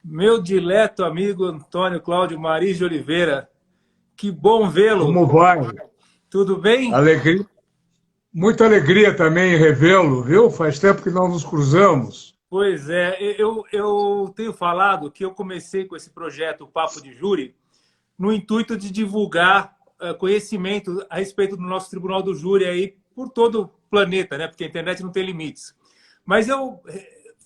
Meu dileto amigo Antônio Cláudio Maris de Oliveira, que bom vê-lo. Como vai? Tudo bem? Alegria, muita alegria também em revê-lo, viu? Faz tempo que não nos cruzamos. Pois é, eu tenho falado que eu comecei com esse projeto Papo de Júri no intuito de divulgar conhecimento a respeito do nosso Tribunal do Júri aí por todo o planeta, né? Porque a internet não tem limites. Mas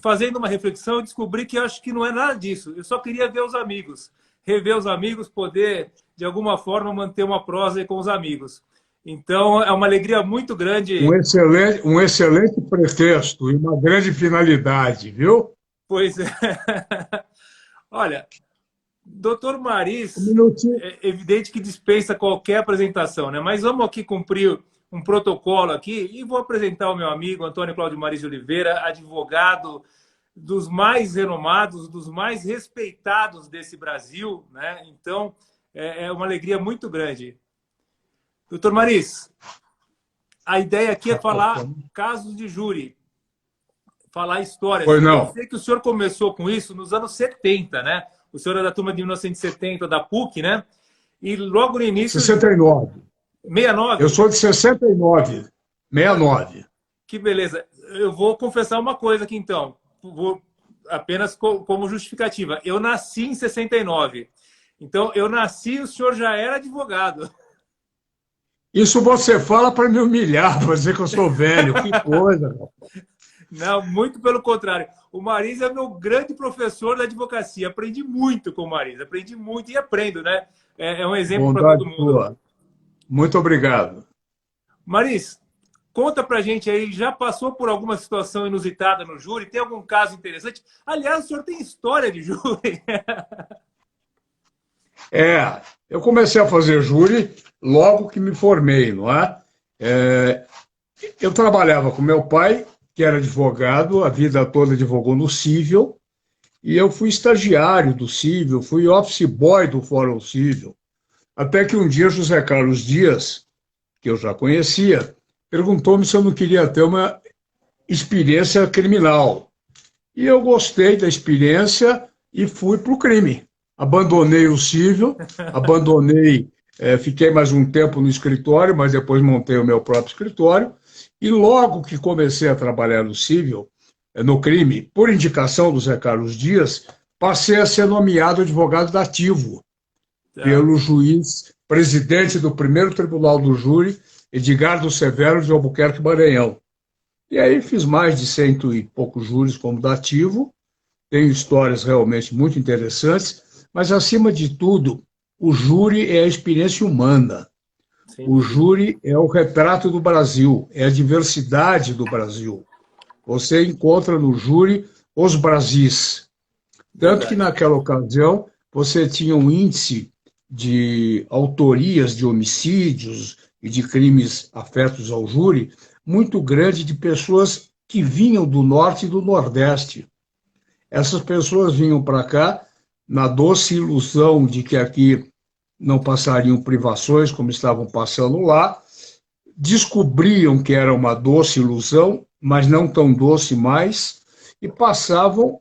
fazendo uma reflexão, eu descobri que eu acho que não é nada disso. Eu só queria ver os amigos, rever os amigos, poder, de alguma forma, manter uma prosa aí com os amigos. Então, é uma alegria muito grande. Um excelente pretexto e uma grande finalidade, viu? Pois é. Olha, doutor Um Maris, minutinho. é evidente que dispensa qualquer apresentação, né? Mas vamos aqui cumprir um protocolo aqui e vou apresentar o meu amigo Antônio Cláudio Maris de Oliveira, advogado dos mais renomados, dos mais respeitados desse Brasil, né? Então, é uma alegria muito grande. Doutor Maris, a ideia aqui é falar casos de júri, falar histórias. Pois E eu não. sei que o senhor começou com isso nos anos 70, né? O senhor é da turma de 1970 da PUC, né? E logo no início, 69. Eu 69, sou de 69. olha, 69. que beleza. Eu vou confessar uma coisa aqui então, vou apenas como justificativa. Eu nasci em 69. Então, eu nasci e o senhor já era advogado. Isso você fala para me humilhar, para dizer que eu sou velho. Que coisa, cara. Não, muito pelo contrário. O Maris é meu grande professor da advocacia. Aprendi muito com o Maris, aprendi muito e aprendo, né? É um exemplo para todo Bondade mundo. sua. Muito obrigado. Maris, conta pra gente aí, já passou por alguma situação inusitada no júri? Tem algum caso interessante? Aliás, o senhor tem história de júri? Eu comecei a fazer júri logo que me formei, não é? É, Eu trabalhava com meu pai, que era advogado, a vida toda advogou no Cível, e eu fui estagiário do Cível, fui office boy do Fórum Cível, até que um dia José Carlos Dias, que eu já conhecia, perguntou-me se eu não queria ter uma experiência criminal. E eu gostei da experiência e fui para o crime. Abandonei o Cível, fiquei mais um tempo no escritório, mas depois montei o meu próprio escritório. E logo que comecei a trabalhar no Cível, no crime, por indicação do Zé Carlos Dias, passei a ser nomeado advogado dativo Tá. pelo juiz presidente do primeiro tribunal do júri, Edgardo Severo de Albuquerque Maranhão. E aí fiz mais de cento e poucos júris como dativo, tenho histórias realmente muito interessantes, mas acima de tudo, o júri é a experiência humana. Sem O dúvida. júri é o retrato do Brasil, é a diversidade do Brasil. Você encontra no júri os Brasis. Tanto que Verdade. naquela ocasião você tinha um índice de autorias de homicídios e de crimes afetos ao júri muito grande de pessoas que vinham do norte e do nordeste. Essas pessoas vinham para cá na doce ilusão de que aqui não passariam privações como estavam passando lá, descobriam que era uma doce ilusão, mas não tão doce mais, e passavam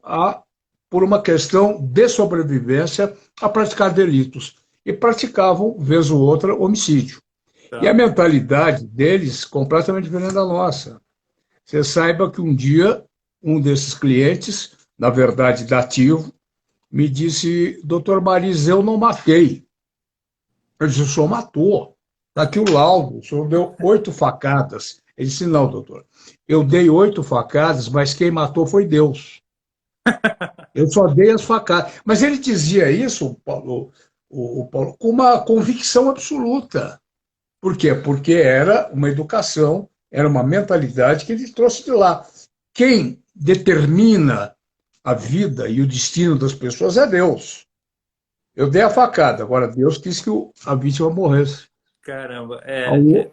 por uma questão de sobrevivência, a praticar delitos. E praticavam, vez ou outra, homicídio. E a Tá. mentalidade deles completamente diferente da nossa. Você saiba que um dia um desses clientes, na verdade dativo, me disse: Doutor Maris, eu não matei. Eu disse: o senhor matou. Está aqui o laudo, o senhor deu 8 facadas. Ele disse: não, doutor, eu dei 8 facadas, mas quem matou foi Deus. Eu só dei as facadas. Mas ele dizia isso, Paulo, o Paulo, com uma convicção absoluta. Por quê? Porque era uma educação, era uma mentalidade que ele trouxe de lá. Quem determina a vida e o destino das pessoas é Deus. Eu dei a facada, agora Deus quis que a vítima morresse. Caramba. Há um,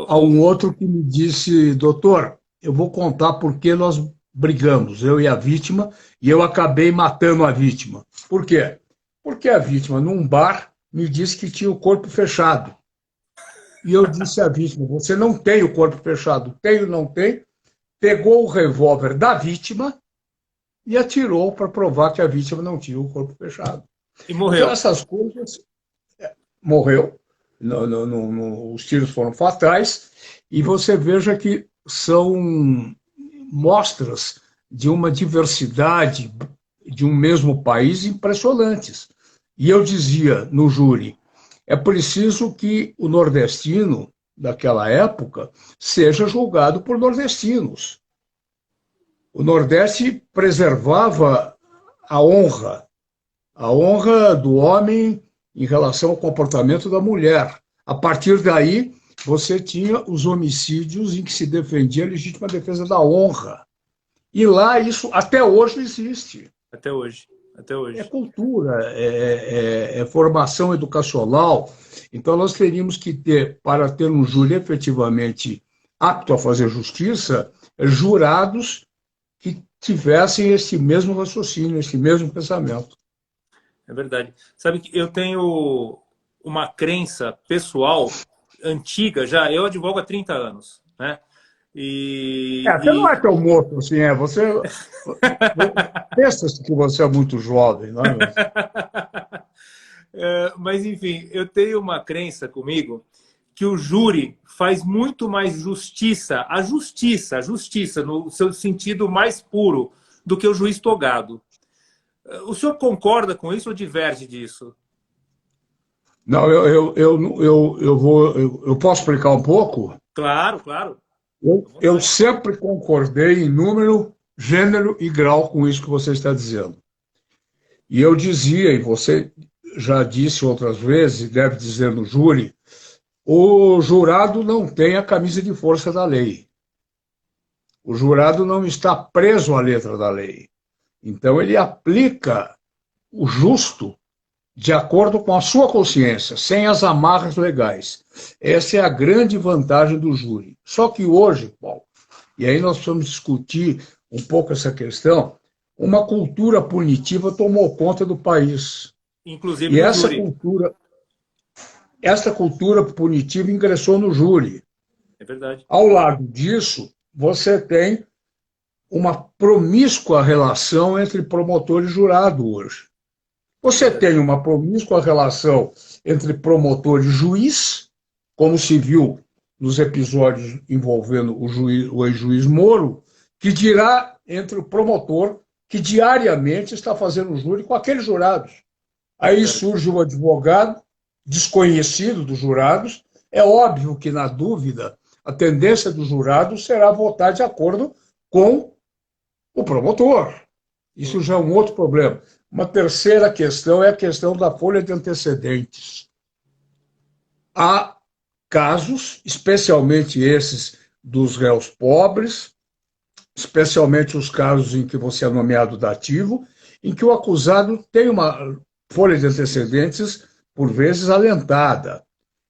há O- um outro que me disse: doutor, eu vou contar por que nós brigamos, eu e a vítima, e eu acabei matando a vítima. Por quê? Porque a vítima, num bar, me disse que tinha o corpo fechado. E eu disse à vítima: você não tem o corpo fechado. Tenho, não tem. Pegou o revólver da vítima e atirou para provar que a vítima não tinha o corpo fechado. E Então, morreu. essas coisas, morreu, os tiros foram fatais, e você veja que são mostras de uma diversidade de um mesmo país impressionantes. E eu dizia no júri, é preciso que o nordestino daquela época seja julgado por nordestinos. O Nordeste preservava a honra do homem em relação ao comportamento da mulher. A partir daí, você tinha os homicídios em que se defendia a legítima defesa da honra. E lá isso até hoje existe. Até hoje. Até É hoje. cultura, é formação educacional. Então, nós teríamos que ter, para ter um júri efetivamente apto a fazer justiça, jurados que tivessem esse mesmo raciocínio, esse mesmo pensamento. É verdade. Sabe que eu tenho uma crença pessoal antiga já. Eu advogo há 30 anos, né? Você não E, é tão moço assim, você pensa que você é muito jovem, não é mesmo? mas, enfim, eu tenho uma crença comigo que o júri faz muito mais justiça, a justiça, no seu sentido mais puro, do que o juiz togado. O senhor concorda com isso ou diverge disso? Não, eu posso explicar um pouco? Claro, claro. À Eu vontade. sempre concordei em número, gênero e grau com isso que você está dizendo. E eu dizia, e você já disse outras vezes, e deve dizer no júri, o jurado não tem a camisa de força da lei. O jurado não está preso à letra da lei. Então, ele aplica o justo de acordo com a sua consciência, sem as amarras legais. Essa é a grande vantagem do júri. Só que hoje, Paulo, e aí nós precisamos discutir um pouco essa questão, uma cultura punitiva tomou conta do país. Inclusive E no júri. essa cultura punitiva ingressou no júri. É verdade. Ao lado disso, você tem uma promíscua relação entre promotor e jurado hoje. Você tem uma promíscua relação entre promotor e juiz, como se viu nos episódios envolvendo o ex-juiz Moro, que dirá entre o promotor, que diariamente está fazendo júri com aqueles jurados. Aí surge um advogado desconhecido dos jurados. É óbvio que, na dúvida, a tendência do jurado será votar de acordo com o promotor. Isso já é um outro problema. Uma terceira questão é a questão da folha de antecedentes. Há casos, especialmente esses dos réus pobres, especialmente os casos em que você é nomeado dativo, em que o acusado tem uma folha de antecedentes, por vezes, alentada.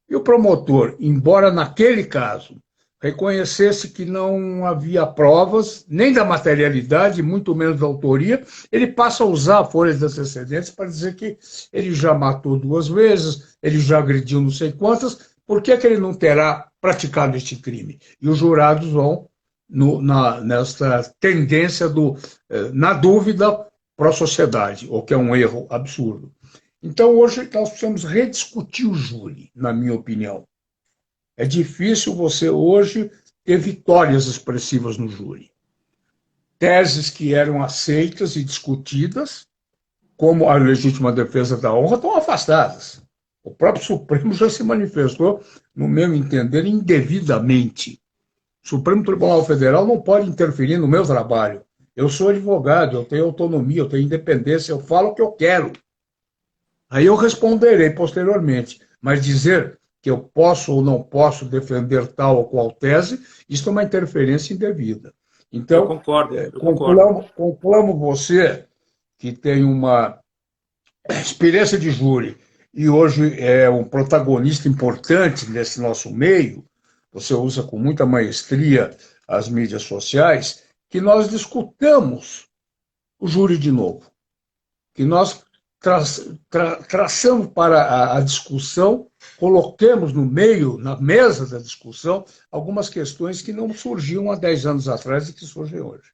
E o promotor, embora naquele caso reconhecesse que não havia provas, nem da materialidade, muito menos da autoria, ele passa a usar a folha de antecedentes para dizer que ele já matou 2 vezes, ele já agrediu não sei quantas, por que ele não terá praticado este crime? E os jurados vão nessa tendência na dúvida, para a sociedade, o que é um erro absurdo. Então, hoje, nós precisamos rediscutir o júri, na minha opinião. É difícil você, hoje, ter vitórias expressivas no júri. Teses que eram aceitas e discutidas, como a legítima defesa da honra, estão afastadas. O próprio Supremo já se manifestou, no meu entender, indevidamente. O Supremo Tribunal Federal não pode interferir no meu trabalho. Eu sou advogado, eu tenho autonomia, eu tenho independência, eu falo o que eu quero. Aí eu responderei posteriormente. Mas dizer que eu posso ou não posso defender tal ou qual tese, isso é uma interferência indevida. Eu Então, concordo, eu concordo. conclamo você, que tem uma experiência de júri e hoje é um protagonista importante nesse nosso meio, você usa com muita maestria as mídias sociais, que nós discutamos o júri de novo, que nós traçamos para a discussão, coloquemos no meio, na mesa da discussão, algumas questões que não surgiam há 10 anos atrás e que surgem hoje.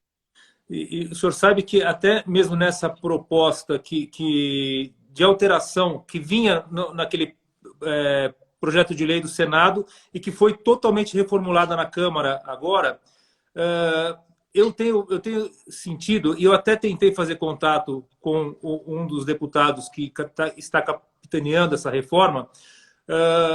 E o senhor sabe que até mesmo nessa proposta de alteração que vinha naquele projeto de lei do Senado e que foi totalmente reformulada na Câmara agora, eu tenho sentido, e eu até tentei fazer contato com um dos deputados que está capitaneando essa reforma,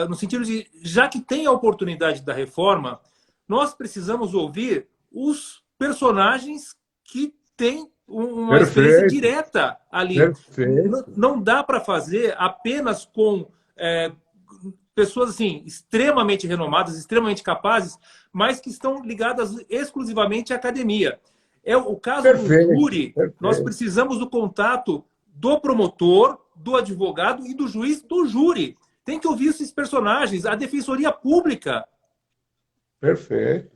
no sentido de, já que tem a oportunidade da reforma, nós precisamos ouvir os personagens que têm uma experiência direta ali. Não dá para fazer apenas com pessoas assim, extremamente renomadas, extremamente capazes, mas que estão ligadas exclusivamente à academia. É o caso do júri. Nós precisamos do contato do promotor, do advogado e do juiz do júri. Tem que ouvir esses personagens, a defensoria pública. Perfeito.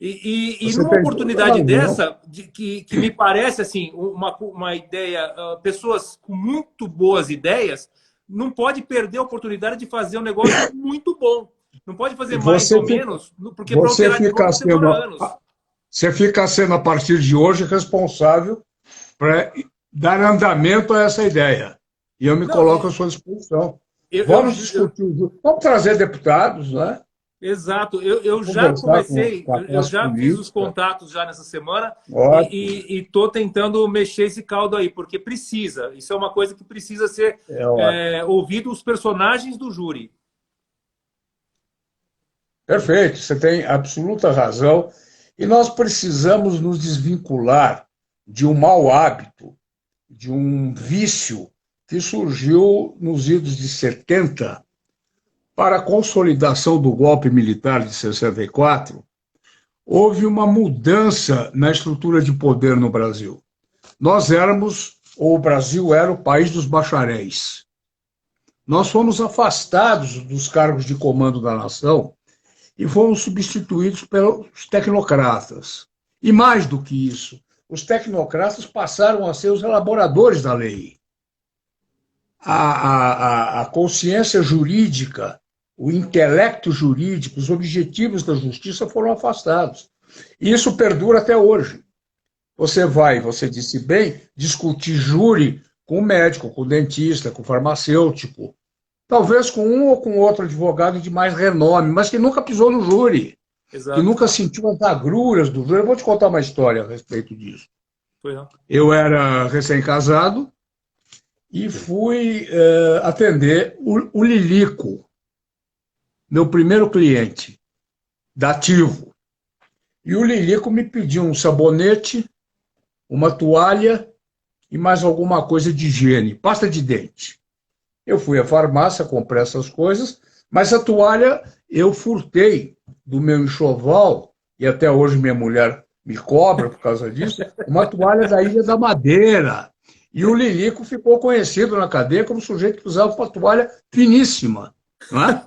E numa oportunidade dessa, que me parece assim, uma ideia, pessoas com muito boas ideias, não pode perder a oportunidade de fazer um negócio muito bom. Não pode fazer mais ou menos, porque para alterar de novo demora anos. Você fica sendo, a partir de hoje, responsável para dar andamento a essa ideia. E eu me coloco à sua disposição. Vamos discutir. Vamos trazer deputados, né? Exato. Eu já comecei, eu já fiz os contatos já nessa semana e estou tentando mexer esse caldo aí, porque precisa. Isso é uma coisa que precisa ser ouvido, os personagens do júri. Perfeito, você tem absoluta razão. E nós precisamos nos desvincular de um mau hábito, de um vício que surgiu nos idos de 70, para a consolidação do golpe militar de 64, houve uma mudança na estrutura de poder no Brasil. Nós éramos, ou o Brasil era, o país dos bacharéis. Nós fomos afastados dos cargos de comando da nação e fomos substituídos pelos tecnocratas. E mais do que isso, os tecnocratas passaram a ser os elaboradores da lei. A consciência jurídica, o intelecto jurídico, os objetivos da justiça foram afastados. E isso perdura até hoje. Você disse bem, discutir júri com o médico, com o dentista, com o farmacêutico, talvez com um ou com outro advogado de mais renome, mas que nunca pisou no júri, que nunca sentiu as agruras do júri. Eu vou te contar uma história a respeito disso. Eu era recém-casado e fui atender o Lilico, meu primeiro cliente, dativo. E o Lilico me pediu um sabonete, uma toalha e mais alguma coisa de higiene, pasta de dente. Eu fui à farmácia, comprei essas coisas, mas a toalha eu furtei do meu enxoval, e até hoje minha mulher me cobra por causa disso, uma toalha da Ilha da Madeira. E o Lilico ficou conhecido na cadeia como sujeito que usava uma toalha finíssima. Não é?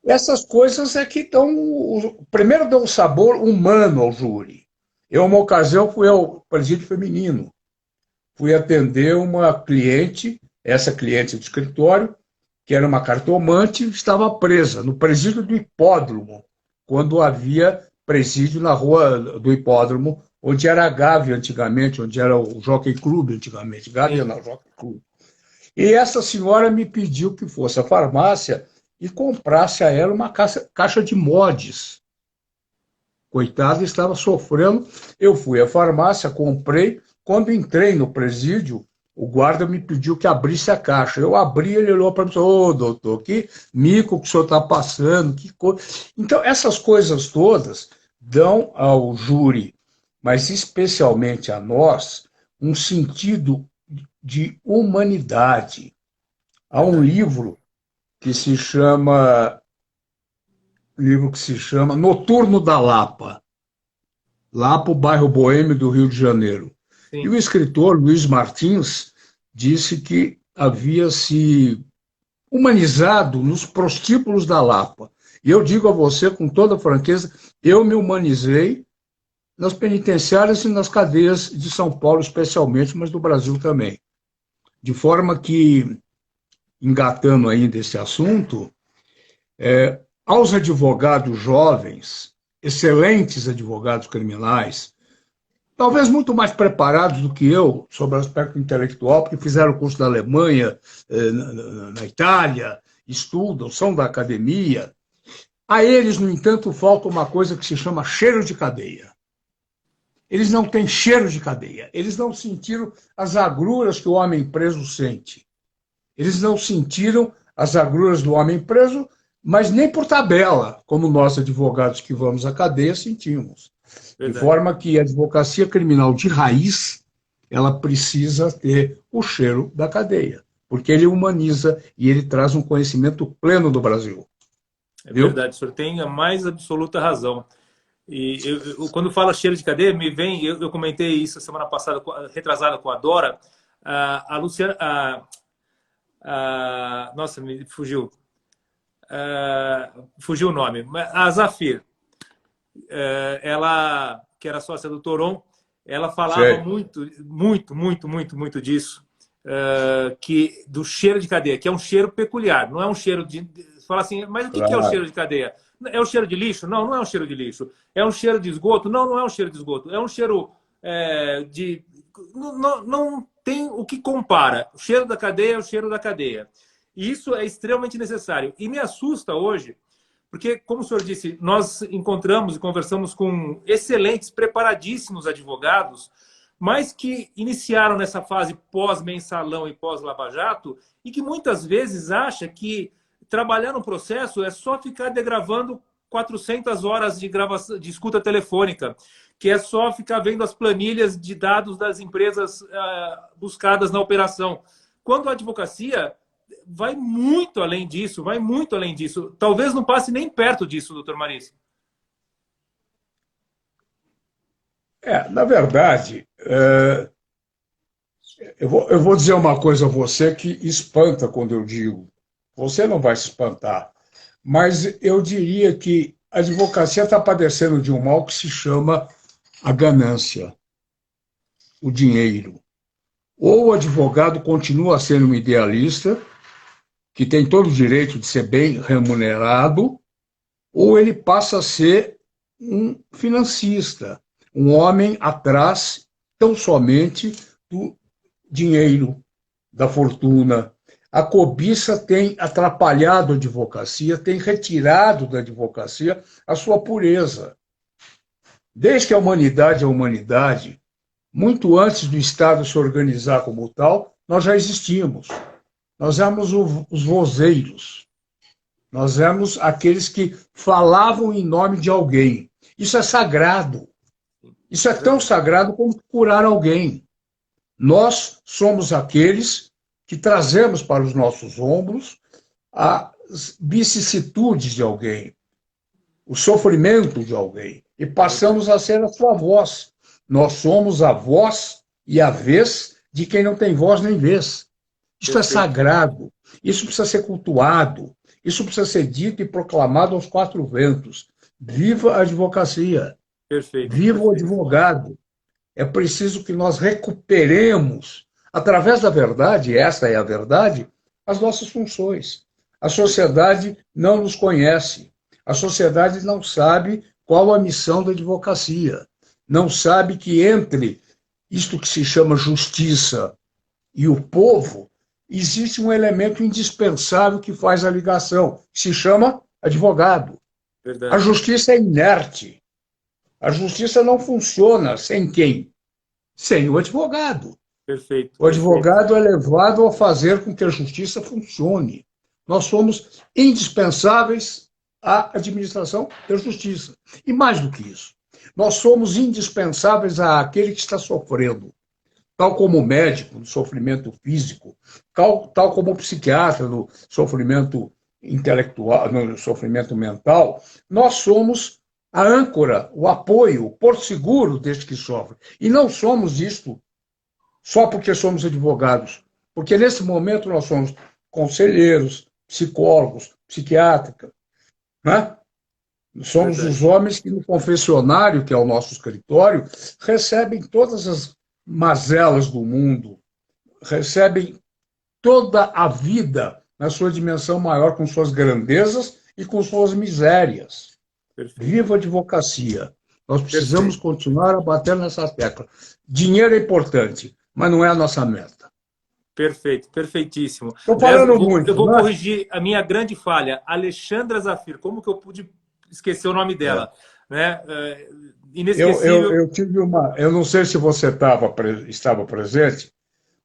Essas coisas é que dão... Primeiro, dão um sabor humano ao júri. Eu, uma ocasião, fui ao presídio feminino. Fui atender uma cliente, essa cliente do escritório, que era uma cartomante, estava presa no presídio do Hipódromo, quando havia presídio na rua do Hipódromo, onde era a Gávea antigamente, onde era o Jockey Club antigamente. Gávea não, Jockey Club. E essa senhora me pediu que fosse à farmácia e comprasse a ela uma caixa de mods. Coitada, estava sofrendo. Eu fui à farmácia, comprei. Quando entrei no presídio, o guarda me pediu que abrisse a caixa. Eu abri, ele olhou para mim e falou: ô, doutor, que mico que o senhor está passando, que coisa. Então, essas coisas todas dão ao júri, mas especialmente a nós, um sentido de humanidade. Há um livro que se chama Noturno da Lapa. Lapa, o bairro boêmio do Rio de Janeiro. Sim. E o escritor Luiz Martins disse que havia se humanizado nos prostíbulos da Lapa. E eu digo a você com toda franqueza, eu me humanizei nas penitenciárias e nas cadeias de São Paulo especialmente, mas do Brasil também. De forma que, engatando ainda esse assunto, aos advogados jovens, excelentes advogados criminais, talvez muito mais preparados do que eu sobre o aspecto intelectual, porque fizeram o curso da Alemanha, na Itália, estudam, são da academia. A eles, no entanto, falta uma coisa que se chama cheiro de cadeia. Eles não têm cheiro de cadeia. Eles não sentiram as agruras que o homem preso sente. Eles não sentiram as agruras do homem preso, mas nem por tabela, como nós, advogados que vamos à cadeia, sentimos. De Verdade. forma que a advocacia criminal de raiz, ela precisa ter o cheiro da cadeia, porque ele humaniza e ele traz um conhecimento pleno do Brasil. É Viu? verdade, o senhor tem a mais absoluta razão. E quando fala cheiro de cadeia, me vem, eu comentei isso semana passada, retrasada com a Dora, a Luciana, nossa, me fugiu, fugiu o nome, a Zafir, ela, que era sócia do Toron, ela falava Sei. muito disso, que do cheiro de cadeia, que é um cheiro peculiar, não é um cheiro de... Fala assim, mas o que é o cheiro Claro. de cadeia? É o cheiro de lixo? Não, não é um cheiro de lixo. É um cheiro de esgoto? Não, não é um cheiro de esgoto. É um cheiro de... Não tem o que compara. O cheiro da cadeia é o cheiro da cadeia. E isso é extremamente necessário. E me assusta hoje, porque, como o senhor disse, nós encontramos e conversamos com excelentes, preparadíssimos advogados, mas que iniciaram nessa fase pós-mensalão e pós-Lava Jato e que muitas vezes acha que trabalhar no processo é só ficar degravando 400 horas de gravação, de escuta telefônica, que é só ficar vendo as planilhas de dados das empresas buscadas na operação. Quando a advocacia vai muito além disso, vai muito além disso. Talvez não passe nem perto disso, doutor Maris. Na verdade, eu vou dizer uma coisa a você que espanta quando eu digo. Você não vai se espantar, mas eu diria que a advocacia está padecendo de um mal que se chama a ganância, o dinheiro. Ou o advogado continua sendo um idealista, que tem todo o direito de ser bem remunerado, ou ele passa a ser um financista, um homem atrás tão somente do dinheiro, da fortuna. A cobiça tem atrapalhado a advocacia, tem retirado da advocacia a sua pureza. Desde que a humanidade é a humanidade, muito antes do Estado se organizar como tal, nós já existimos. Nós éramos os vozeiros. Nós éramos aqueles que falavam em nome de alguém. Isso é sagrado. Isso é tão sagrado como curar alguém. Nós somos aqueles que trazemos para os nossos ombros as vicissitudes de alguém, o sofrimento de alguém, e passamos a ser a sua voz. Nós somos a voz e a vez de quem não tem voz nem vez. Isso é sagrado, isso precisa ser cultuado, isso precisa ser dito e proclamado aos quatro ventos. Viva a advocacia, viva o advogado. É preciso que nós recuperemos, através da verdade, esta é a verdade, as nossas funções. A sociedade não nos conhece, a sociedade não sabe qual a missão da advocacia, não sabe que entre isto que se chama justiça e o povo, existe um elemento indispensável que faz a ligação, que se chama advogado. Verdade. A justiça é inerte. A justiça não funciona sem quem? Sem o advogado. Perfeito. O advogado é levado a fazer com que a justiça funcione. Nós somos indispensáveis à administração da justiça. E mais do que isso, nós somos indispensáveis àquele que está sofrendo. Tal como o médico no sofrimento físico, tal como o psiquiatra no sofrimento intelectual, no sofrimento mental, nós somos a âncora, o apoio, o porto seguro deste que sofre. E não somos isto só porque somos advogados, porque nesse momento nós somos conselheiros, psicólogos, psiquiátricos, né? Somos os homens que no confessionário, que é o nosso escritório, recebem todas as mazelas do mundo, recebem toda a vida na sua dimensão maior, com suas grandezas e com suas misérias. Viva a advocacia. Nós precisamos Perfeito. continuar a bater nessa tecla. Dinheiro é importante, mas não é a nossa meta. Perfeito, perfeitíssimo. Estou Aliás, falando eu muito, vou né? corrigir a minha grande falha. Alexandra Zafir, como que eu pude esquecer o nome É. dela? Né? Eu Inesquecível. tive uma. Eu não sei se você estava presente,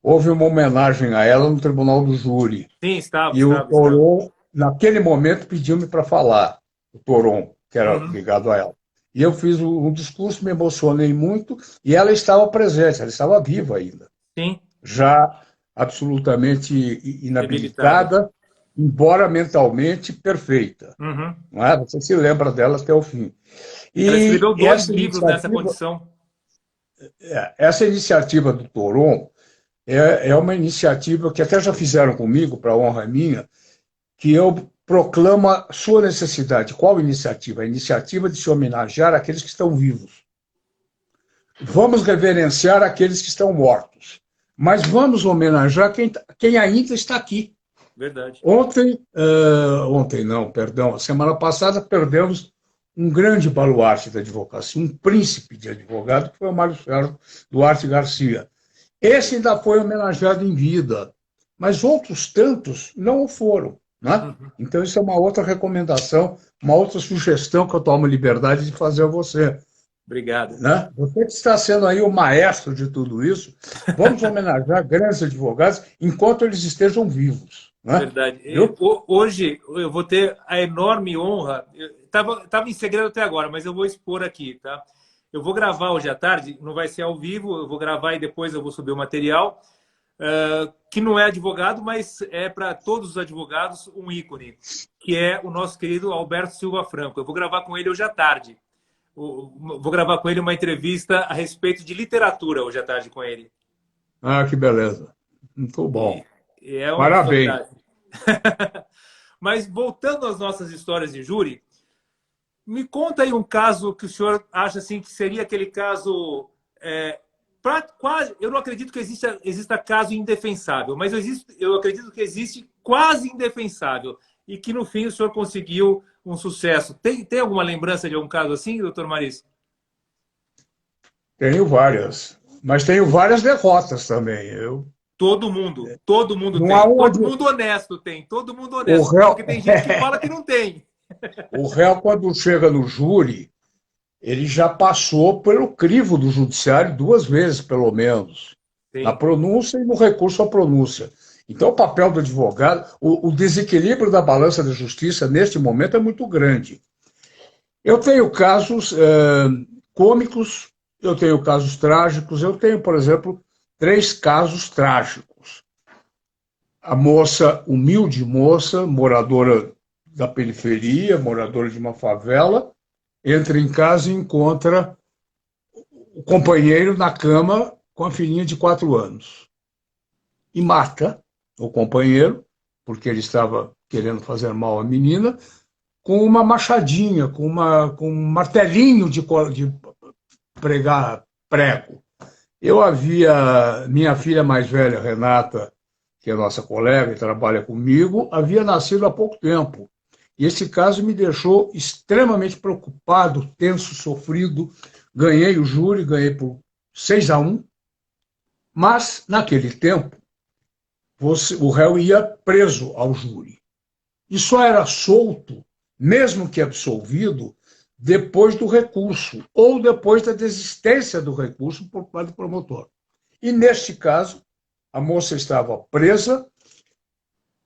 houve uma homenagem a ela no Tribunal do Júri. Sim, estava, E o estava, estava. Toron, naquele momento, pediu-me para falar, o Toron, que era Uhum. ligado a ela. E eu fiz um discurso, me emocionei muito, e ela estava presente, ela estava viva ainda, Sim, já absolutamente debilitada. inabilitada, embora mentalmente perfeita. Uhum. Não é? Você se lembra dela até o fim. Ela E escreveu dois livros nessa condição. essa iniciativa do Toron é uma iniciativa que até já fizeram comigo, para honra minha, que eu proclamo a sua necessidade. Qual iniciativa? A iniciativa de se homenagear aqueles que estão vivos. Vamos reverenciar aqueles que estão mortos, mas vamos homenagear quem ainda está aqui. Verdade. Ontem não, perdão, a semana passada perdemos um grande baluarte da advocacia, um príncipe de advogado, que foi o Mário Sérgio Duarte Garcia. Esse ainda foi homenageado em vida, mas outros tantos não o foram. Né? Uhum. Então, isso é uma outra recomendação, uma outra sugestão que eu tomo liberdade de fazer a você. Obrigado. Né? Você que está sendo aí o maestro de tudo isso, vamos homenagear grandes advogados enquanto eles estejam vivos. Né? Verdade. Viu? Hoje eu vou ter a enorme honra. Estava em segredo até agora, mas eu vou expor aqui, tá? Eu vou gravar hoje à tarde, não vai ser ao vivo, eu vou gravar e depois eu vou subir o material, que não é advogado, mas é para todos os advogados um ícone, que é o nosso querido Alberto Silva Franco. Eu vou gravar com ele hoje à tarde. Vou gravar com ele uma entrevista a respeito de literatura hoje à tarde com ele. Ah, que beleza. Muito E, bom. e é um Parabéns. fantástico. Mas voltando às nossas histórias de júri, me conta aí um caso que o senhor acha assim que seria aquele caso quase. Eu não acredito que exista caso indefensável, mas eu acredito que existe quase indefensável e que no fim o senhor conseguiu um sucesso. Tem alguma lembrança de algum caso assim, doutor Maris? Tenho várias, mas tenho várias derrotas também. Todo mundo Não há tem. uma Todo de... mundo honesto tem. Todo mundo o honesto. réu, Porque tem gente que fala que não tem. o réu, quando chega no júri, ele já passou pelo crivo do judiciário duas vezes, pelo menos, na Sim. pronúncia e no recurso à pronúncia. Então, o papel do advogado, o desequilíbrio da balança da justiça, neste momento, é muito grande. Eu tenho casos cômicos, eu tenho casos trágicos, eu tenho, por exemplo, 3 casos trágicos. A moça, humilde moça, moradora da periferia, moradora de uma favela, entra em casa e encontra o companheiro na cama com a filhinha de 4 anos. E mata o companheiro, porque ele estava querendo fazer mal à menina, com uma machadinha, com um martelinho de pregar prego. Minha filha mais velha, Renata, que é nossa colega e trabalha comigo, havia nascido há pouco tempo. E esse caso me deixou extremamente preocupado, tenso, sofrido. Ganhei o júri, ganhei por 6-1, mas, naquele tempo, o réu ia preso ao júri. E só era solto, mesmo que absolvido, depois do recurso, ou depois da desistência do recurso por parte do promotor. E, neste caso, a moça estava presa.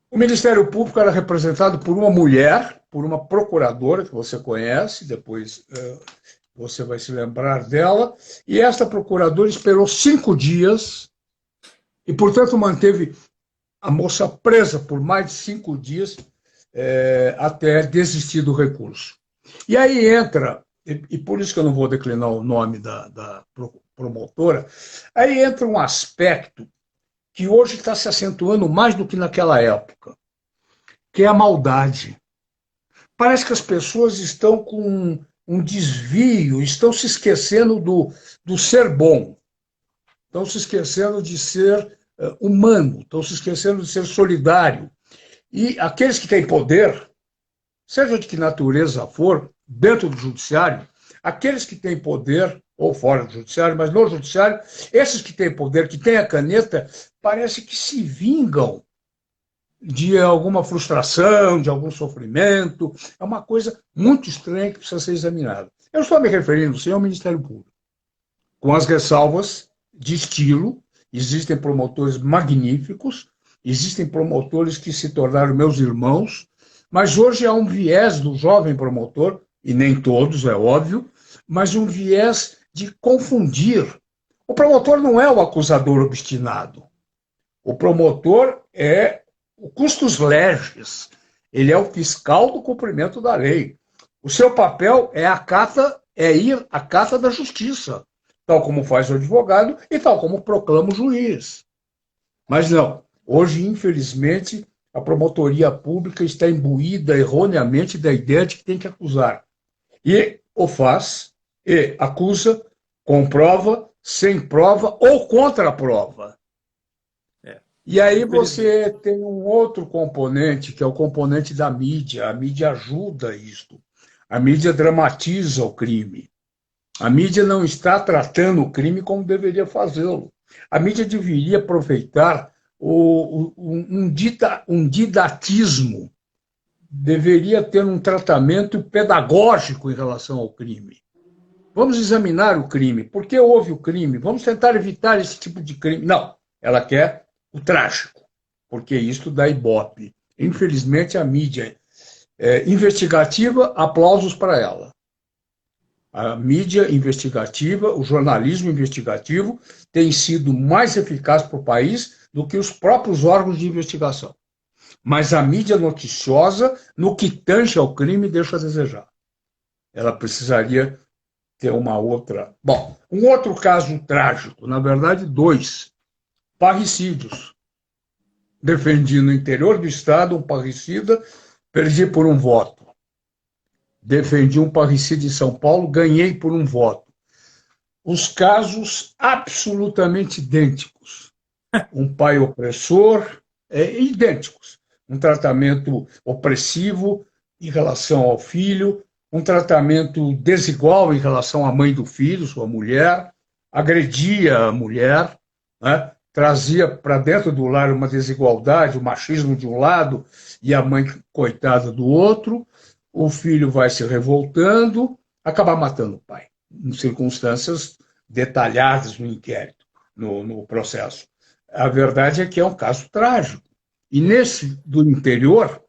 O Ministério Público era representado por uma mulher, por uma procuradora, que você conhece, depois você vai se lembrar dela, e esta procuradora esperou 5 dias e, portanto, manteve a moça presa por mais de 5 dias até desistir do recurso. E aí entra, e por isso que eu não vou declinar o nome da promotora, aí entra um aspecto que hoje está se acentuando mais do que naquela época, que é a maldade. Parece que as pessoas estão com um desvio, estão se esquecendo do ser bom, estão se esquecendo de ser humano, estão se esquecendo de ser solidário. E aqueles que têm poder, seja de que natureza for, dentro do judiciário, aqueles que têm poder, ou fora do judiciário, mas no judiciário, esses que têm poder, que têm a caneta, parece que se vingam de alguma frustração, de algum sofrimento. É uma coisa muito estranha que precisa ser examinada. Eu estou me referindo, sim, ao Ministério Público, com as ressalvas de estilo. Existem promotores magníficos, existem promotores que se tornaram meus irmãos, mas hoje há um viés do jovem promotor, e nem todos, é óbvio, mas um viés de confundir. O promotor não é o acusador obstinado. O promotor é o custos legis. Ele é o fiscal do cumprimento da lei. O seu papel é ir à cata da justiça, tal como faz o advogado e tal como proclama o juiz. Mas não. Hoje, infelizmente, a promotoria pública está imbuída erroneamente da ideia de que tem que acusar. E o faz, e acusa, com prova, sem prova ou contra a prova. E aí você tem um outro componente, que é o componente da mídia. A mídia ajuda isto. A mídia dramatiza o crime. A mídia não está tratando o crime como deveria fazê-lo. A mídia deveria aproveitar um didatismo, deveria ter um tratamento pedagógico em relação ao crime. Vamos examinar o crime. Por que houve o crime? Vamos tentar evitar esse tipo de crime. Não, ela quer o trágico, porque isto dá ibope. Infelizmente, a mídia investigativa, aplausos para ela. A mídia investigativa, o jornalismo investigativo, tem sido mais eficaz para o país do que os próprios órgãos de investigação. Mas a mídia noticiosa, no que tange ao crime, deixa a desejar. Ela precisaria ter uma outra... Bom, um outro caso trágico, na verdade, 2. Parricídios. Defendi no interior do estado um parricida, perdi por um voto. Defendi um parricida em São Paulo, ganhei por um voto. Os casos absolutamente idênticos. Um pai opressor, idênticos. Um tratamento opressivo em relação ao filho, um tratamento desigual em relação à mãe do filho, sua mulher, agredia a mulher, né? Trazia para dentro do lar uma desigualdade, o machismo de um lado e a mãe coitada do outro. O filho vai se revoltando, acabar matando o pai, em circunstâncias detalhadas no inquérito, no processo. A verdade é que é um caso trágico. E nesse do interior,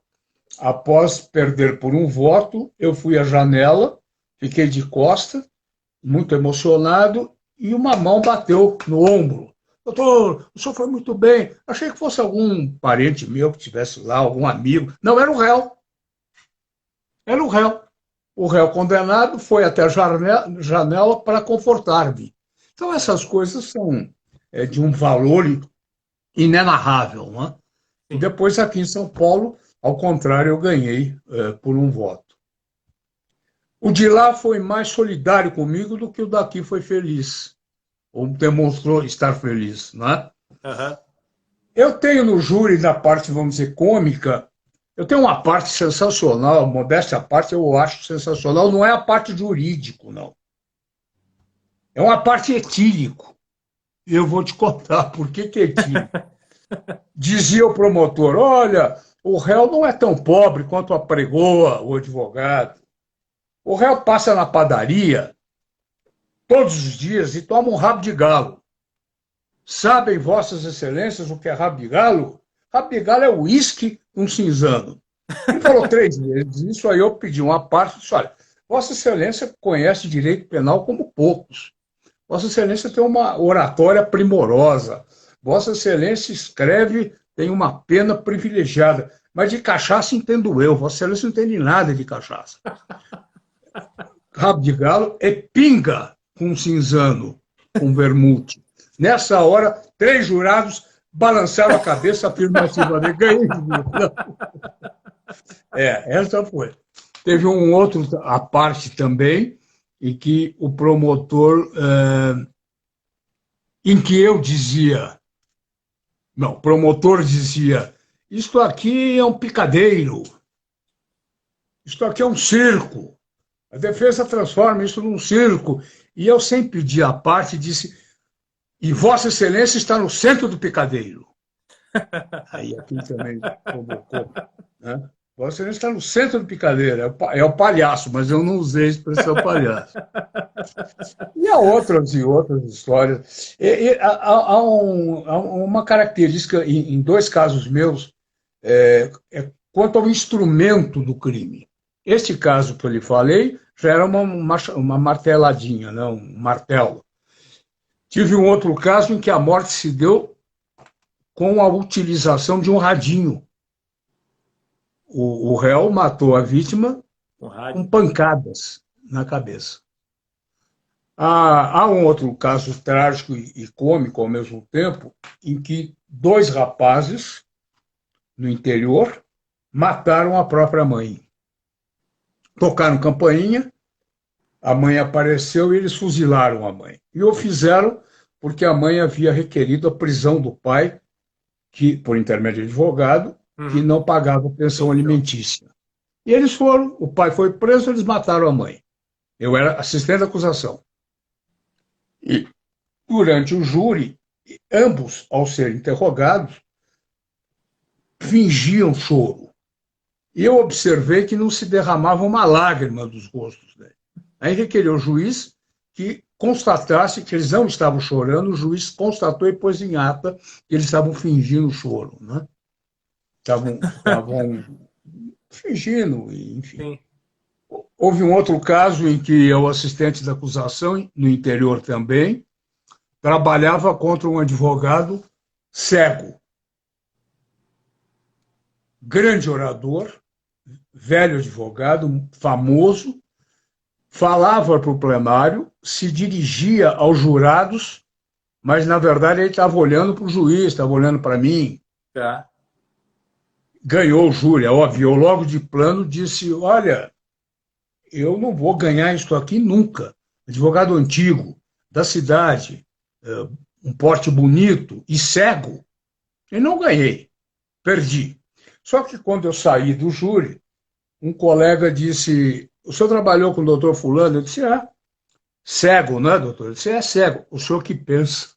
após perder por um voto, eu fui à janela, fiquei de costa, muito emocionado, e uma mão bateu no ombro. Doutor, o senhor foi muito bem. Achei que fosse algum parente meu que estivesse lá, algum amigo. Não, era o réu. Era o réu. O réu condenado foi até a janela para confortar-me. Então, essas coisas são de um valor inenarrável. Não é? E depois, aqui em São Paulo, ao contrário, eu ganhei por um voto. O de lá foi mais solidário comigo do que o daqui foi feliz. Ou demonstrou estar feliz. Não é? Uhum. Eu tenho no júri, na parte, vamos dizer, cômica, eu tenho uma parte sensacional, modéstia à parte, eu acho sensacional. Não é a parte jurídico, não. É uma parte etílico. Eu vou te contar por que é etílico. Dizia o promotor, olha, o réu não é tão pobre quanto apregoa o advogado. O réu passa na padaria todos os dias e toma um rabo de galo. Sabem vossas excelências o que é rabo de galo? Rabo de galo é uísque com cinzano. Ele falou 3 vezes isso, aí eu pedi uma parte e disse, olha, vossa excelência conhece direito penal como poucos. Vossa excelência tem uma oratória primorosa. Vossa excelência escreve, tem uma pena privilegiada. Mas de cachaça entendo eu. Vossa excelência não entende nada de cachaça. Rabo de galo é pinga com cinzano, com vermute. Nessa hora, 3 jurados balançaram a cabeça afirmativamente. Ganhei. Essa foi. Teve um outro à parte também, em que o promotor, em que eu dizia, não, o promotor dizia, isto aqui é um picadeiro, isto aqui é um circo, A defesa transforma isso num circo. E eu, sem pedir a parte, disse: e Vossa Excelência está no centro do picadeiro. Aí aquilo também provocou. Né? Vossa Excelência está no centro do picadeiro. É o palhaço, mas eu não usei a expressão palhaço. E há outras e outras histórias. Há uma característica em dois casos meus, quanto ao instrumento do crime. Este caso que eu lhe falei já era uma marteladinha, né? Um martelo. Tive um outro caso em que a morte se deu com a utilização de um radinho. O réu matou a vítima com pancadas na cabeça. Há um outro caso trágico e cômico ao mesmo tempo, em que dois rapazes no interior mataram a própria mãe. Tocaram campainha, a mãe apareceu e eles fuzilaram a mãe. E o fizeram porque a mãe havia requerido a prisão do pai, que, por intermédio de advogado, que não pagava pensão alimentícia. E eles foram, o pai foi preso, eles mataram a mãe. Eu era assistente da acusação. E, durante o júri, ambos, ao serem interrogados, fingiam choro. E eu observei que não se derramava uma lágrima dos rostos dele. Aí requeriu ao juiz que constatasse que eles não estavam chorando, o juiz constatou e pôs em ata que eles estavam fingindo choro. Né? Estavam fingindo, enfim. Sim. Houve um outro caso em que o assistente da acusação, no interior também, trabalhava contra um advogado cego. Grande orador, velho advogado, famoso, falava para o plenário, se dirigia aos jurados, mas, na verdade, ele estava olhando para o juiz, estava olhando para mim. Tá. Ganhou o júri, é óbvio. Eu, logo de plano, disse: olha, eu não vou ganhar isso aqui nunca. Advogado antigo, da cidade, um porte bonito e cego. E não ganhei, perdi. Só que quando eu saí do júri, um colega disse: o senhor trabalhou com o doutor fulano? Eu disse: cego, né, doutor? Ele disse: cego. O senhor que pensa.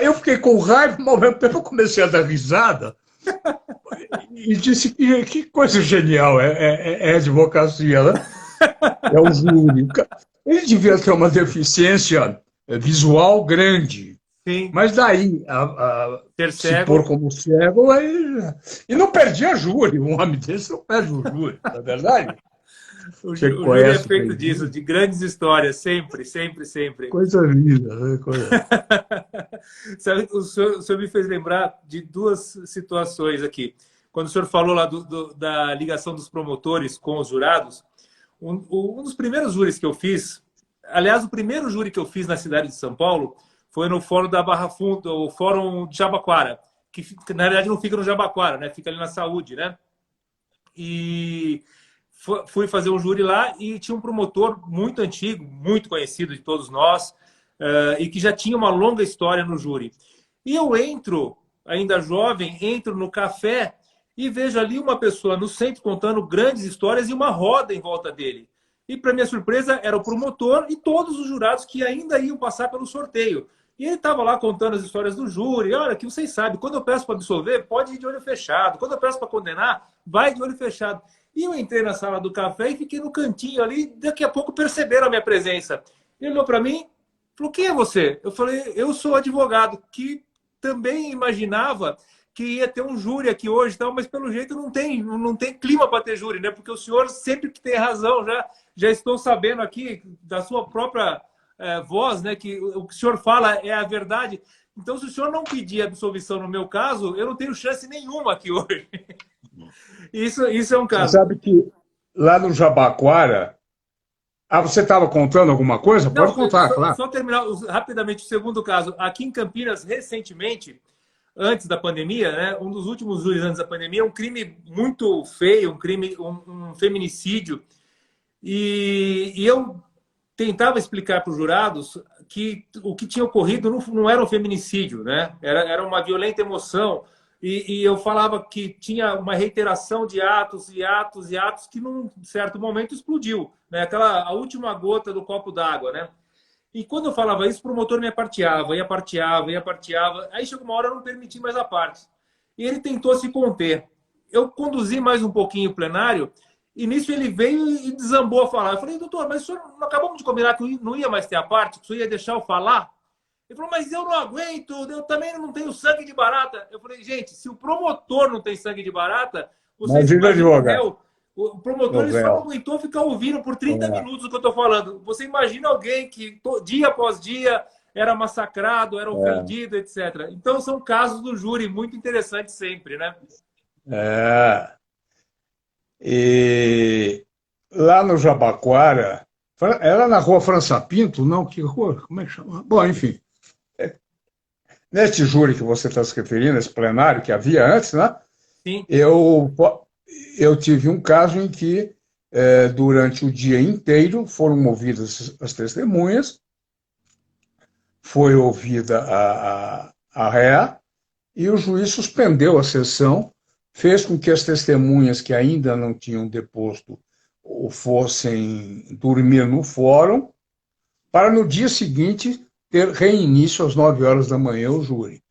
Eu fiquei com raiva, mas ao mesmo tempo eu comecei a dar risada e disse que coisa genial é a advocacia, né? É o júri. Ele devia ter uma deficiência visual grande. Sim. Mas daí, se pôr como cego, e não perdia júri. Um homem desse não perde o júri, não é verdade? O júri é feito disso, de grandes histórias, sempre, sempre, sempre. Coisa linda, né? Sabe, o senhor me fez lembrar de duas situações aqui. Quando o senhor falou lá da ligação dos promotores com os jurados, um dos primeiros júris que eu fiz, aliás, o primeiro júri que eu fiz na cidade de São Paulo, foi no Fórum da Barra Funda, o Fórum de Jabaquara, que na realidade não fica no Jabaquara, né? Fica ali na Saúde, né? E fui fazer um júri lá e tinha um promotor muito antigo, muito conhecido de todos nós, e que já tinha uma longa história no júri. E eu entro, ainda jovem, entro no café e vejo ali uma pessoa no centro contando grandes histórias e uma roda em volta dele. E, para minha surpresa, era o promotor e todos os jurados que ainda iam passar pelo sorteio. E ele estava lá contando as histórias do júri. Olha, que vocês sabem, quando eu peço para absolver, pode ir de olho fechado. Quando eu peço para condenar, vai de olho fechado. E eu entrei na sala do café e fiquei no cantinho ali. Daqui a pouco perceberam a minha presença. Ele olhou para mim e falou: quem é você? Eu falei: eu sou advogado, que também imaginava que ia ter um júri aqui hoje, mas pelo jeito não tem clima para ter júri, né? Porque o senhor sempre que tem razão, já estou sabendo aqui da sua própria voz, né, que o que o senhor fala é a verdade. Então, se o senhor não pedir absolvição no meu caso, eu não tenho chance nenhuma aqui hoje. Isso é um caso. Você sabe que lá no Jabaquara... você estava contando alguma coisa? Pode contar, claro. Só terminar rapidamente o segundo caso. Aqui em Campinas, recentemente, antes da pandemia, né, um dos últimos júris antes da pandemia, um crime muito feio, um feminicídio. E eu tentava explicar para os jurados que o que tinha ocorrido não era um feminicídio, né? Era uma violenta emoção E eu falava que tinha uma reiteração de atos e atos e atos que, num certo momento, explodiu, né? A última gota do copo d'água, né? E quando eu falava isso, o promotor me aparteava, e aparteava, e aparteava. Aí chegou uma hora eu não permiti mais a parte. E ele tentou se conter. Eu conduzi mais um pouquinho o plenário, e nisso ele veio e desambou a falar. Eu falei, doutor, mas o senhor não acabamos de combinar que não ia mais ter a parte, que o senhor ia deixar eu falar? Ele falou, mas eu não aguento, eu também não tenho sangue de barata. Eu falei, gente, se o promotor não tem sangue de barata, vocês Imagina imaginam o advogado. réu. O promotor O ele só não réu. aguentou ficar ouvindo por 30 É, minutos o que eu estou falando. Você imagina alguém que dia após dia era massacrado, era é, ofendido, etc. Então, são casos do júri muito interessantes sempre, né? é. E lá no Jabaquara, era na rua França Pinto, não? Que rua? Como é que chama? Bom, enfim. Neste júri que você está se referindo, esse plenário que havia antes, né? Sim. Eu, eu tive um caso em que, durante o dia inteiro, foram ouvidas as testemunhas, foi ouvida a réa, e o juiz suspendeu a sessão, fez com que as testemunhas que ainda não tinham deposto fossem dormir no fórum, para no dia seguinte ter reinício às 9 horas da manhã o júri.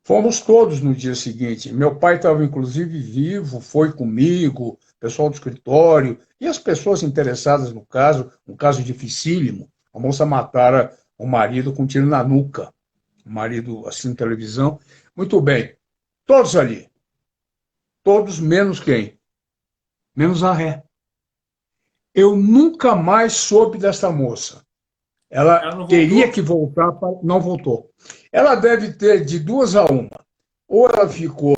Fomos todos no dia seguinte. Meu pai estava, inclusive, vivo, foi comigo, o pessoal do escritório, e as pessoas interessadas no caso, um caso dificílimo. A moça matara o marido com um tiro na nuca. O marido assistindo televisão. Muito bem. Todos ali. Todos menos quem? Menos a ré. Eu nunca mais soube desta moça. Ela Ela não teria que voltou? voltar, não voltou. Ela deve ter de duas a uma. Ou ela ficou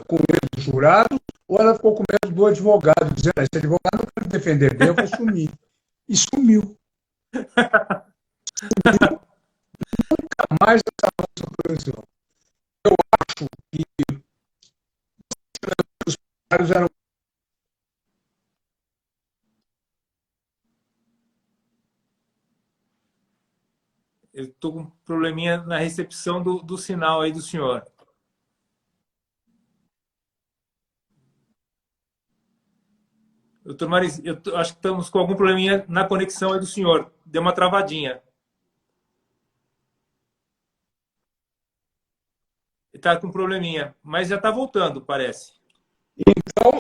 com medo do jurado, ou ela ficou com medo do advogado, dizendo: esse advogado não quer me defender bem, eu vou sumir. E sumiu. Nunca mais essa moça apareceu. Eu acho que os caras eram. Eu estou com um probleminha na recepção do sinal aí do senhor. Doutor Maris, acho que estamos com algum probleminha na conexão aí do senhor. Deu uma travadinha. Está com um probleminha, mas já está voltando, parece. Então,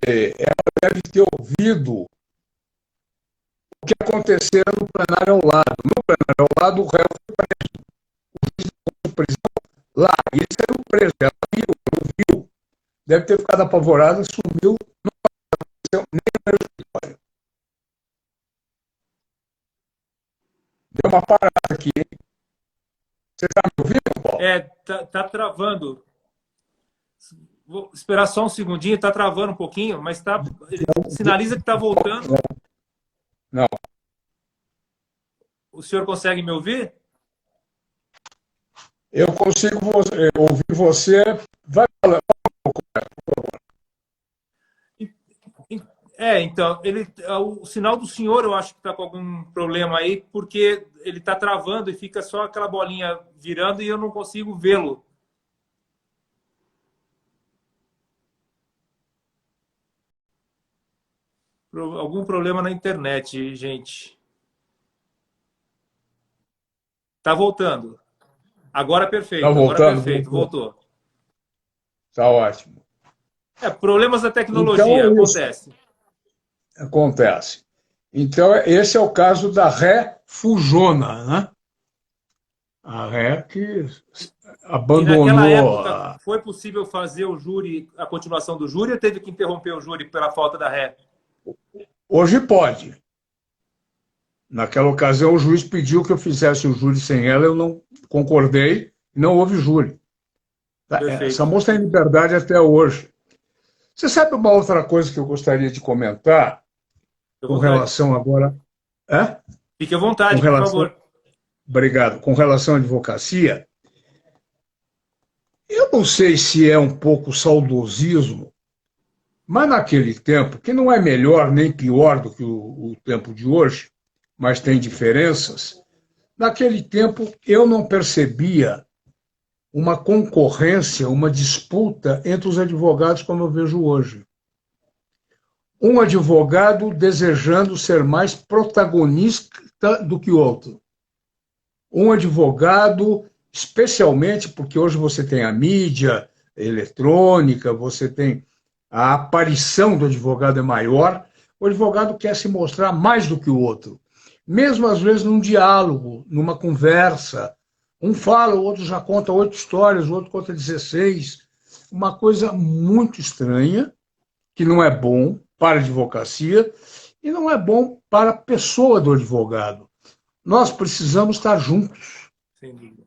ela deve ter ouvido o que aconteceu no plenário ao lado. No plenário ao lado, o réu foi preso. O juiz de prisão lá, e ele saiu preso. Ela ouviu. Deve ter ficado apavorada, sumiu, não apareceu nem no escritório. Deu uma parada aqui. Você está me ouvindo, Paulo? Tá travando. Vou esperar só um segundinho, está travando um pouquinho, mas ele sinaliza que está voltando. Não. O senhor consegue me ouvir? Eu consigo ouvir você. Vai falar um pouco, por favor. Então, o sinal do senhor eu acho que está com algum problema aí, porque ele está travando e fica só aquela bolinha virando e eu não consigo vê-lo. Algum problema na internet, gente. Está voltando. Agora Está perfeito, agora voltando? perfeito, voltou. Está ótimo. Problemas da Então tecnologia, é isso. acontece. Acontece. Então, esse é o caso da ré fujona, né? A ré que E naquela abandonou. época, foi possível fazer o júri, a continuação do júri, ou teve que interromper o júri pela falta da ré? Hoje pode. Naquela ocasião, o juiz pediu que eu fizesse o júri sem ela, eu não concordei, não houve júri. Essa Perfeito. moça tem liberdade até hoje. Você sabe uma outra coisa que eu gostaria de comentar, Fique à com vontade. relação agora. É? Fique à Com vontade, por relação. favor. Obrigado. Com relação à advocacia, eu não sei se é um pouco saudosismo, mas naquele tempo, que não é melhor nem pior do que o tempo de hoje, mas tem diferenças, naquele tempo eu não percebia uma concorrência, uma disputa entre os advogados, como eu vejo hoje. Um advogado desejando ser mais protagonista do que o outro. Um advogado, especialmente porque hoje você tem a mídia eletrônica, você tem a aparição do advogado é maior, o advogado quer se mostrar mais do que o outro. Mesmo às vezes num diálogo, numa conversa, um fala, o outro já conta 8 histórias, o outro conta 16. Uma coisa muito estranha, que não é bom para a advocacia e não é bom para a pessoa do advogado. Nós precisamos estar juntos. Sem dúvida.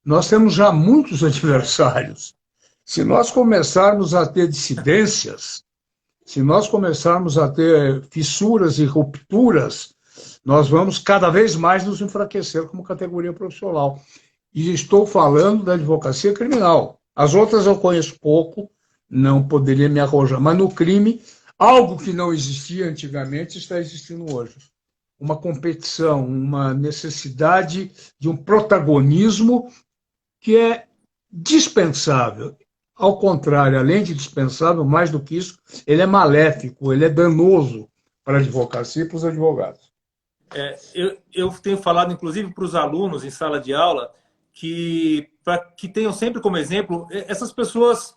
Nós temos já muitos adversários. Se nós começarmos a ter dissidências, se nós começarmos a ter fissuras e rupturas, nós vamos cada vez mais nos enfraquecer como categoria profissional. E estou falando da advocacia criminal. As outras eu conheço pouco, não poderia me arrojar. Mas no crime, algo que não existia antigamente está existindo hoje. Uma competição, uma necessidade de um protagonismo que é dispensável. Ao contrário, além de dispensável, mais do que isso, ele é maléfico, ele é danoso para a advocacia e para os advogados. Eu tenho falado, inclusive, para os alunos em sala de aula, para que tenham sempre como exemplo essas pessoas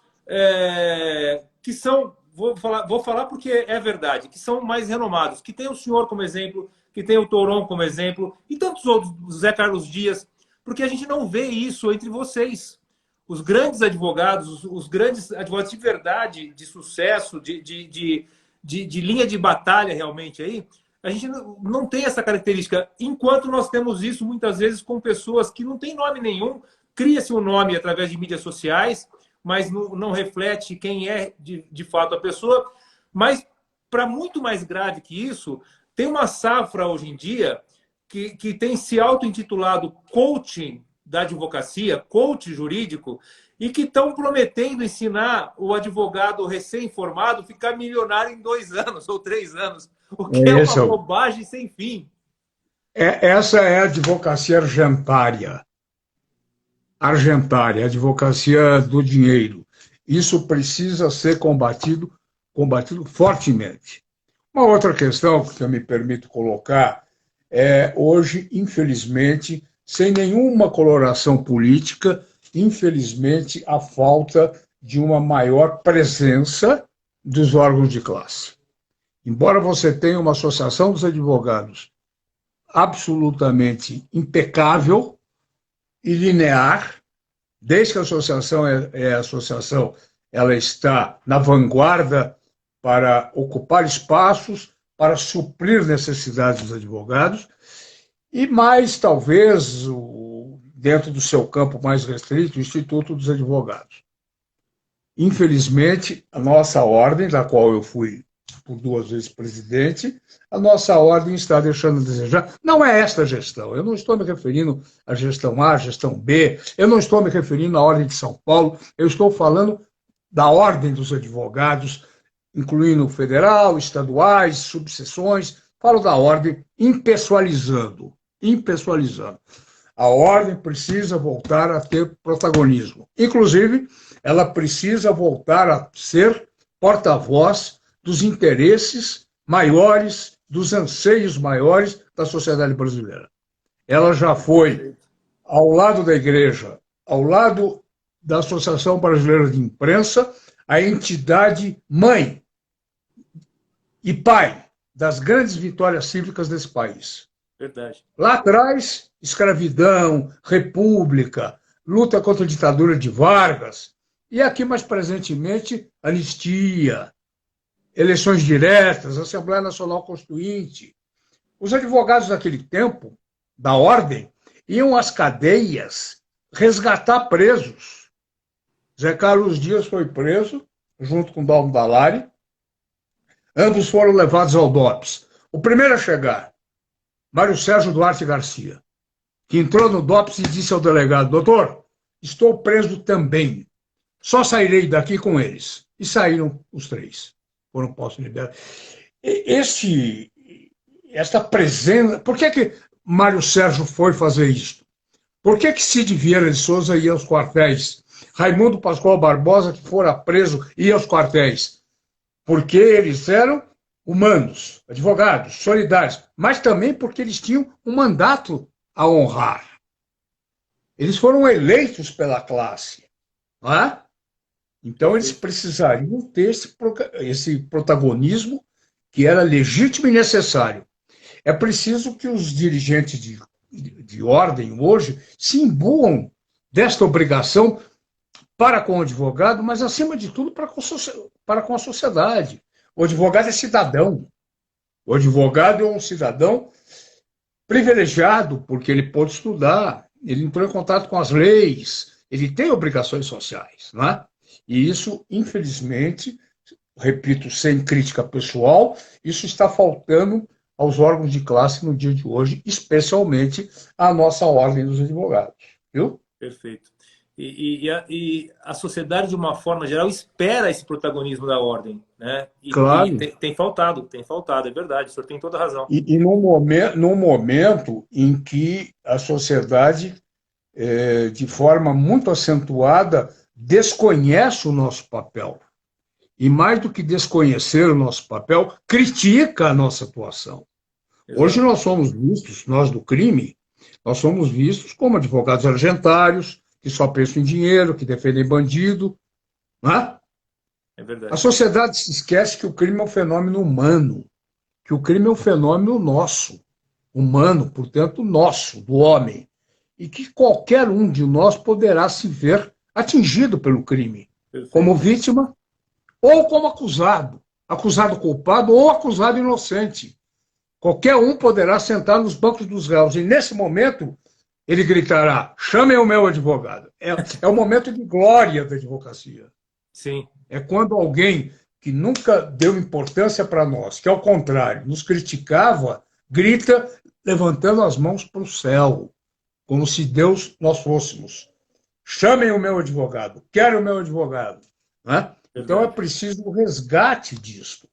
que são, vou falar porque é verdade, que são mais renomados, que tem o senhor como exemplo, que tem o Toron como exemplo, e tantos outros, Zé Carlos Dias, porque a gente não vê isso entre vocês. Os grandes advogados, os grandes advogados de verdade, de sucesso, de linha de batalha realmente aí, a gente não tem essa característica. Enquanto nós temos isso muitas vezes com pessoas que não têm nome nenhum, cria-se um nome através de mídias sociais, mas não reflete quem é de fato a pessoa. Mas, para muito mais grave que isso, tem uma safra hoje em dia que tem se auto-intitulado coaching da advocacia, coach jurídico, e que estão prometendo ensinar o advogado recém-formado ficar milionário em 2 anos ou 3 anos, o que é uma bobagem sem fim. Essa é a advocacia argentária. Argentária, a advocacia do dinheiro. Isso precisa ser combatido fortemente. Uma outra questão que eu me permito colocar é, hoje, infelizmente, sem nenhuma coloração política, infelizmente, a falta de uma maior presença dos órgãos de classe. Embora você tenha uma associação dos advogados absolutamente impecável e linear, desde que a associação associação, ela está na vanguarda para ocupar espaços, para suprir necessidades dos advogados, e mais, talvez, dentro do seu campo mais restrito, o Instituto dos Advogados. Infelizmente, a nossa ordem, da qual eu fui por 2 vezes presidente, a nossa ordem está deixando a desejar. Não é esta gestão, eu não estou me referindo à gestão A, à gestão B, eu não estou me referindo à ordem de São Paulo, eu estou falando da ordem dos advogados, incluindo federal, estaduais, subseções, falo da ordem impessoalizando. A ordem precisa voltar a ter protagonismo. Inclusive, ela precisa voltar a ser porta-voz dos interesses maiores, dos anseios maiores da sociedade brasileira. Ela já foi, ao lado da Igreja, ao lado da Associação Brasileira de Imprensa, a entidade mãe e pai das grandes vitórias cívicas desse país. Verdade. Lá atrás, escravidão, república, luta contra a ditadura de Vargas, e aqui mais presentemente, anistia, eleições diretas, Assembleia Nacional Constituinte. Os advogados daquele tempo, da ordem, iam às cadeias resgatar presos. Zé Carlos Dias foi preso, junto com Dalmo Dallari. Ambos foram levados ao DOPS. O primeiro a chegar, Mário Sérgio Duarte Garcia, que entrou no DOPS e disse ao delegado: doutor, estou preso também. Só sairei daqui com eles. E saíram os 3. Foram postos liberados. Esta presença... Por que Mário Sérgio foi fazer isso? Por que Cid Vieira de Souza ia aos quartéis? Raimundo Pascoal Barbosa, que fora preso, ia aos quartéis? Porque eles eram humanos, advogados, solidários, mas também porque eles tinham um mandato a honrar. Eles foram eleitos pela classe. Não é? Então, eles precisariam ter esse protagonismo que era legítimo e necessário. É preciso que os dirigentes de ordem hoje se imbuam desta obrigação para com o advogado, mas, acima de tudo, para com a sociedade. O advogado é cidadão. O advogado é um cidadão privilegiado, porque ele pode estudar, ele entrou em contato com as leis, ele tem obrigações sociais. Não é? E isso, infelizmente, repito, sem crítica pessoal, isso está faltando aos órgãos de classe no dia de hoje, especialmente à nossa ordem dos advogados. Viu? Perfeito. E a sociedade, de uma forma geral, espera esse protagonismo da ordem, né? Claro. E tem faltado, é verdade, o senhor tem toda a razão. E num momento em que a sociedade, de forma muito acentuada, desconhece o nosso papel. E, mais do que desconhecer o nosso papel, critica a nossa atuação. Exato. Hoje nós somos vistos, nós do crime, nós somos vistos como advogados argentários, que só pensam em dinheiro, que defendem bandido. Não é? É verdade. A sociedade se esquece que o crime é um fenômeno humano, que o crime é um fenômeno nosso, humano, portanto, nosso, do homem, e que qualquer um de nós poderá se ver atingido pelo crime, perfeito, como vítima ou como acusado, acusado culpado ou acusado inocente. Qualquer um poderá sentar nos bancos dos réus, e nesse momento ele gritará: chamem o meu advogado. É o momento de glória da advocacia. Sim. É quando alguém que nunca deu importância para nós, que ao contrário, nos criticava, grita levantando as mãos para o céu, como se Deus nós fôssemos. Chamem o meu advogado, quero o meu advogado. Né? Então é preciso um resgate disso.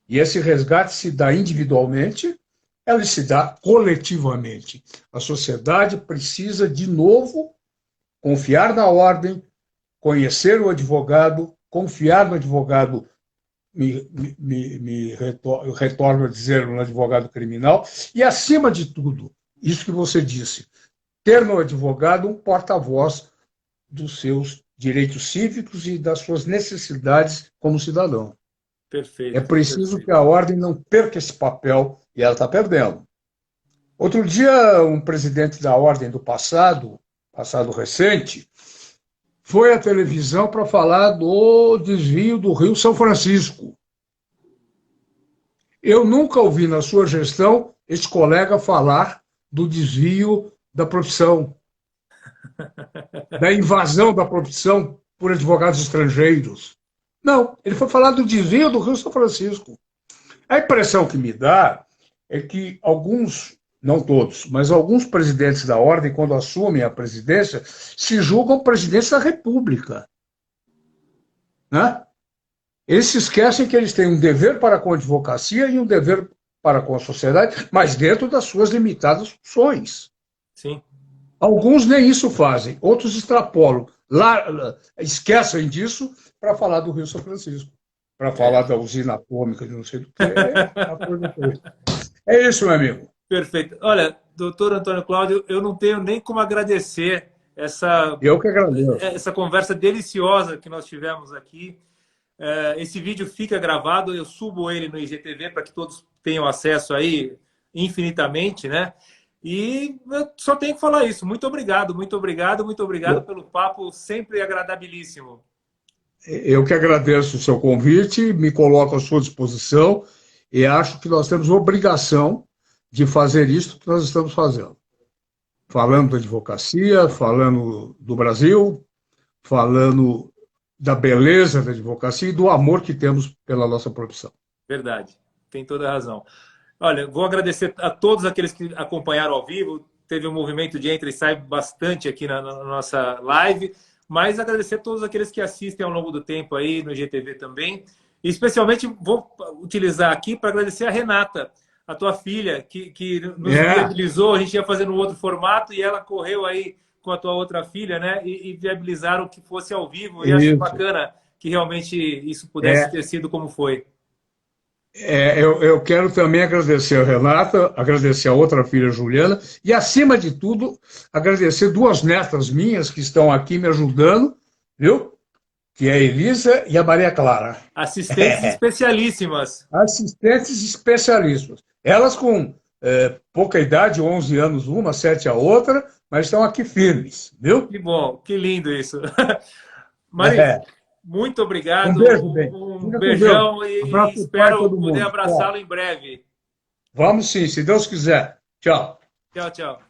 E esse resgate se dá individualmente, ele se dá coletivamente. A sociedade precisa, de novo, confiar na ordem, conhecer o advogado, confiar no advogado, eu retorno a dizer, no advogado criminal, e, acima de tudo, isso que você disse, ter no advogado um porta-voz dos seus direitos cívicos e das suas necessidades como cidadão. Perfeito. É preciso que a ordem não perca esse papel, e ela está perdendo. Outro dia, um presidente da ordem do passado recente, foi à televisão para falar do desvio do Rio São Francisco. Eu nunca ouvi na sua gestão este colega falar do desvio da profissão, da invasão da profissão por advogados estrangeiros. Não, ele foi falar do desvio do Rio São Francisco. A impressão que me dá é que alguns, não todos, mas alguns presidentes da ordem, quando assumem a presidência, se julgam presidentes da República. Né? Eles se esquecem que eles têm um dever para com a advocacia e um dever para com a sociedade, mas dentro das suas limitadas funções. Sim. Alguns nem isso fazem, outros extrapolam, esquecem disso para falar do Rio São Francisco, para falar da usina atômica, de não sei do que. É isso, meu amigo. Perfeito. Olha, doutor Antônio Cláudio, eu não tenho nem como agradecer eu que agradeço. Essa conversa deliciosa que nós tivemos aqui. Esse vídeo fica gravado, eu subo ele no IGTV para que todos tenham acesso aí infinitamente, né? E eu só tenho que falar isso. Muito obrigado pelo papo sempre agradabilíssimo. Eu que agradeço o seu convite, me coloco à sua disposição e acho que nós temos obrigação de fazer isso que nós estamos fazendo. Falando da advocacia, falando do Brasil, falando da beleza da advocacia e do amor que temos pela nossa profissão. Verdade, tem toda a razão. Olha, vou agradecer a todos aqueles que acompanharam ao vivo. Teve um movimento de entra e sai bastante aqui na nossa live, mas agradecer a todos aqueles que assistem ao longo do tempo aí no IGTV também. E especialmente vou utilizar aqui para agradecer a Renata, a tua filha, que nos viabilizou. A gente ia fazer no outro formato e ela correu aí com a tua outra filha, né? E viabilizaram que fosse ao vivo. E acho bacana que realmente isso pudesse ter sido como foi. Eu quero também agradecer a Renata, agradecer a outra filha, Juliana, e, acima de tudo, agradecer duas netas minhas que estão aqui me ajudando, viu? Que é a Elisa e a Maria Clara. Assistentes especialíssimas. Assistentes especialistas. Elas com pouca idade, 11 anos uma, 7 a outra, mas estão aqui firmes, viu? Que bom, que lindo isso. Maria, muito obrigado. Um beijo, bem. Um beijão e espero poder abraçá-lo em breve. Vamos sim, se Deus quiser. Tchau. Tchau, tchau.